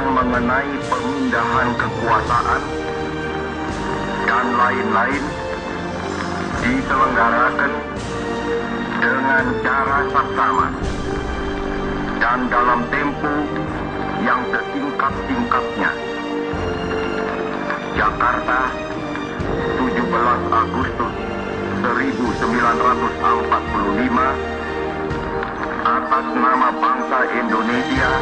yang mengenai pemindahan kekuasaan dan lain-lain diselenggarakan dengan cara saksama dan dalam tempo yang sesingkat-singkatnya. Jakarta, 17 Agustus 1945, atas nama bangsa Indonesia,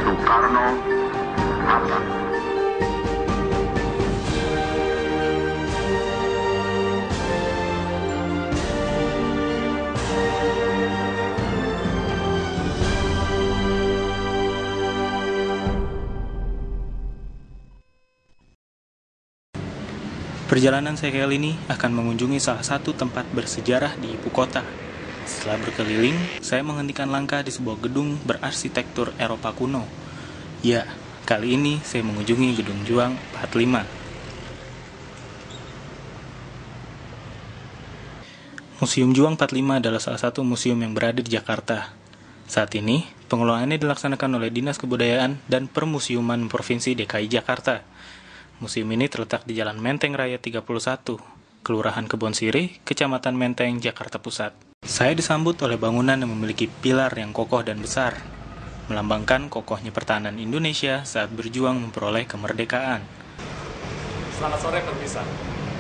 Soekarno-Hatta. Perjalanan saya kali ini akan mengunjungi salah satu tempat bersejarah di ibu kota. Setelah berkeliling, saya menghentikan langkah di sebuah gedung berarsitektur Eropa kuno. Ya, kali ini saya mengunjungi Gedung Juang 45. Museum Juang 45 adalah salah satu museum yang berada di Jakarta. Saat ini, pengelolaannya dilaksanakan oleh Dinas Kebudayaan dan Permusiuman Provinsi DKI Jakarta. Museum ini terletak di Jalan Menteng Raya 31, Kelurahan Kebon Sirih, Kecamatan Menteng, Jakarta Pusat. Saya disambut oleh bangunan yang memiliki pilar yang kokoh dan besar, melambangkan kokohnya pertahanan Indonesia saat berjuang memperoleh kemerdekaan. Selamat sore pemirsa,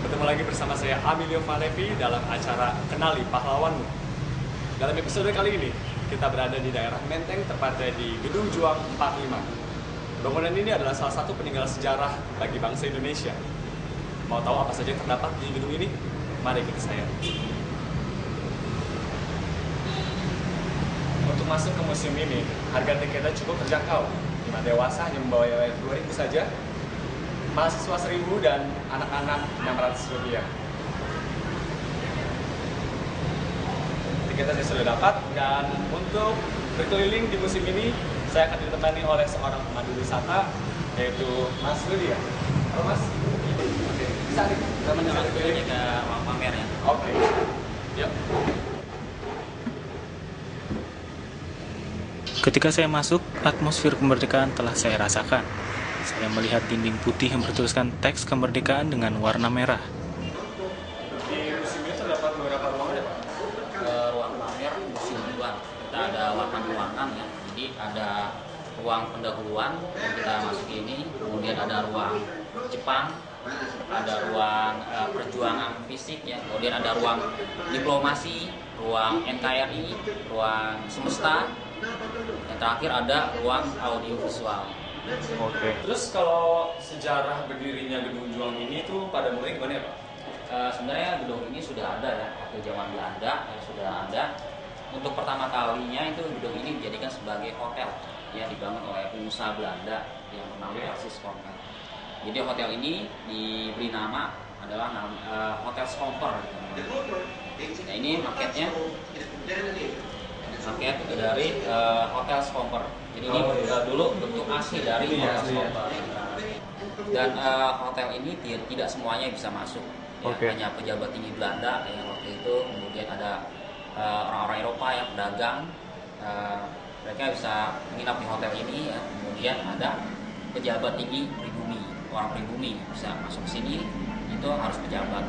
bertemu lagi bersama saya Amilio Falevi dalam acara Kenali Pahlawanmu. Dalam episode kali ini, kita berada di daerah Menteng, tepatnya di Gedung Juang 45. Bangunan ini adalah salah satu peninggalan sejarah bagi bangsa Indonesia. Mau tahu apa saja yang terdapat di gedung ini? Mari ikuti saya. Untuk masuk ke museum ini, harga tiketnya cukup terjangkau. Cuma dewasa hanya membawa 2.000 saja, mahasiswa 1.000 dan anak-anak 600 rupiah. Tiketnya saya sudah dapat, dan untuk berkeliling di museum ini, saya akan ditemani oleh seorang pemandu wisata, yaitu Mas Rudi ya. Halo Mas. Oke. Bisa nih, kita menjelaskan ini ke ruang pamer ya. Oke. Yuk. Ketika saya masuk, atmosfer kemerdekaan telah saya rasakan. Saya melihat dinding putih yang bertuliskan teks kemerdekaan dengan warna merah. Di museum ini terdapat beberapa ruangan ya Pak? Ruang pamer museum Juang. Kita ada warna-warna ya. Jadi ada ruang pendahuluan yang kita masuki ini, kemudian ada ruang Jepang, ada ruang perjuangan fisik ya, kemudian ada ruang diplomasi, ruang NKRI, ruang semesta, yang terakhir ada ruang audiovisual. Oke. Terus kalau sejarah berdirinya Gedung Juang ini tuh pada mulai gimana ya Pak? Sebenarnya gedung ini sudah ada ya, waktu zaman Belanda ya sudah ada. Untuk pertama kalinya itu gedung ini dijadikan sebagai hotel ya, dibangun oleh pengusaha Belanda yang bernama Francis Komper. Jadi hotel ini diberi nama adalah Hotel Skomper. Nah, ini maketnya, maket dari Hotel Skomper. Jadi ini dulu bentuk asli dari Hotel Skomper. Dan hotel ini tidak semuanya bisa masuk. Ya, hanya pejabat tinggi Belanda yang waktu itu, kemudian ada orang-orang Eropa yang pedagang, mereka bisa menginap di hotel ini ya. Kemudian ada pejabat tinggi pribumi, orang pribumi bisa masuk sini, itu harus pejabat.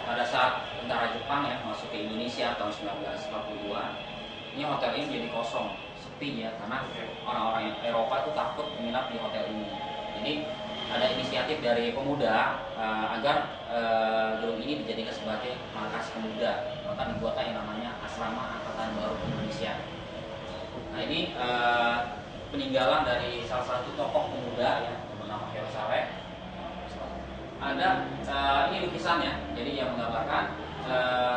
Pada saat tentara Jepang ya masuk ke Indonesia tahun 1942, ini hotel ini jadi kosong, sepi ya, karena orang-orang Eropa itu takut menginap di hotel ini. Jadi ada inisiatif dari pemuda agar gedung ini dijadikan sebagai markas pemuda, maka dibuatlah yang namanya Asrama Angkatan Baru Indonesia. Nah ini peninggalan dari salah satu tokoh pemuda ya, bernama Hero Saleh. Ada ini lukisannya, jadi yang menggambarkan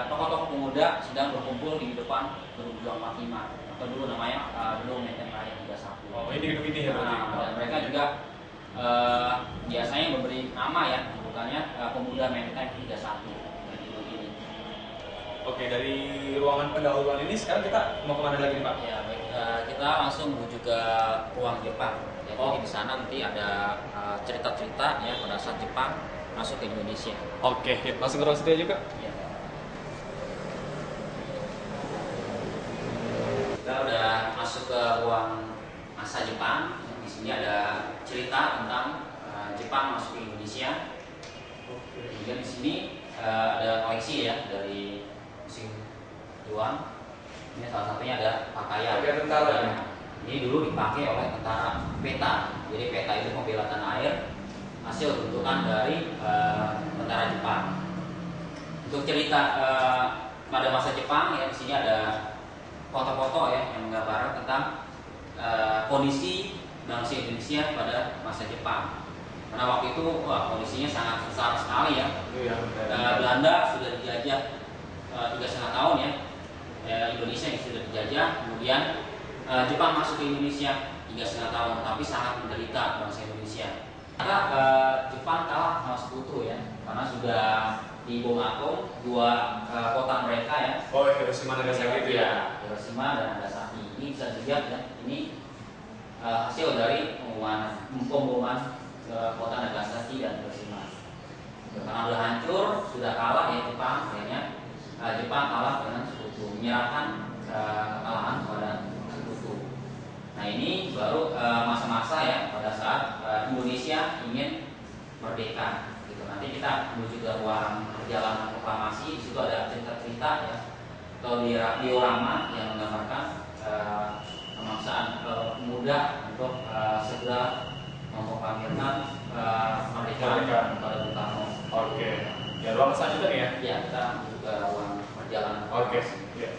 tokoh-tokoh pemuda sedang berkumpul di depan Gedung Juang 45, atau dulu namanya Gedung Menteng Raya 31. Oh ini gedung ini ya Pak? Dan mereka juga biasanya memberi nama ya, bukannya Pemuda Menteng 31 dari gedung ini. Oke, dari ruangan pendahuluan ini sekarang kita mau kemana lagi nih Pak? Ya, baik, kita langsung menuju ke ruang Jepang. Jadi di sana nanti ada cerita-cerita ya pada saat Jepang masuk ke Indonesia. Oke, langsung ke ruang situ juga. Ya. Kita udah masuk ke ruang masa Jepang. Di sini ada cerita tentang Jepang masuk ke Indonesia. Kemudian di sini ada koleksi ya dari museum Juang. Ini salah satunya ada pakaian tentara. Ini dulu dipakai oleh tentara peta. Jadi peta itu membela tanah air, hasil bentukan dari tentara Jepang. Untuk cerita pada masa Jepang ya, di sini ada foto-foto ya yang menggambarkan tentang kondisi bangsa Indonesia pada masa Jepang. Karena waktu itu kondisinya sangat besar sekali ya. Belanda sudah dijajah 3,5 tahun ya. Indonesia yang sudah dijajah, kemudian Jepang masuk ke Indonesia 3,5 tahun, tapi sangat menderita bangsa Indonesia. Karena Jepang kalah sama sekutu ya, karena sudah dibom atom dua kota mereka ya. Oh, Hiroshima dan Nagasaki itu ya. Hiroshima dan Nagasaki. Ini bisa dilihat ya, ini hasil dari pemboman kota Nagasaki dan Hiroshima. Karena sudah hancur, sudah kalah ya Jepang, akhirnya Jepang kalah dengan sekutu, menyerahkan kekalahan kepada sekutu. Nah ini baru masa-masa ya pada saat Indonesia ingin merdeka. Gitu. Nanti kita menuju ke ruang perjalanan proklamasi. Di situ ada cerita-cerita ya, atau diorama yang menggambarkan kemaksaan pemuda untuk segera memproklamirkan kemerdekaan kepada Bung Karno. Oke. Ya, ruang selanjutnya nih ya. Ya, kita menuju ke ruang perjalanan. Oke. Ya.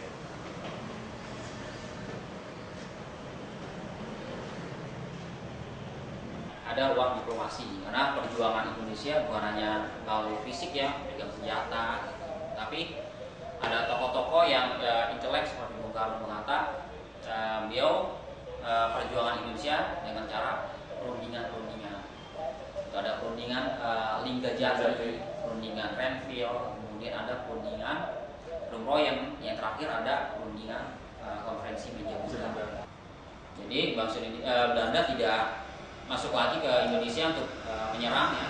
Ada ruang diplomasi, karena perjuangan Indonesia bukan hanya melalui fisik ya, pegang senjata, tapi ada tokoh-tokoh yang intelek seperti Bung Karno mengatakan beliau perjuangan Indonesia dengan cara perundingan-perundingan. Ada perundingan Linggajati, perundingan Renville, kemudian ada perundingan Rumroyen, yang terakhir ada perundingan konferensi meja Buda. Jadi bangsa Belanda tidak masuk lagi ke Indonesia untuk menyerang ya,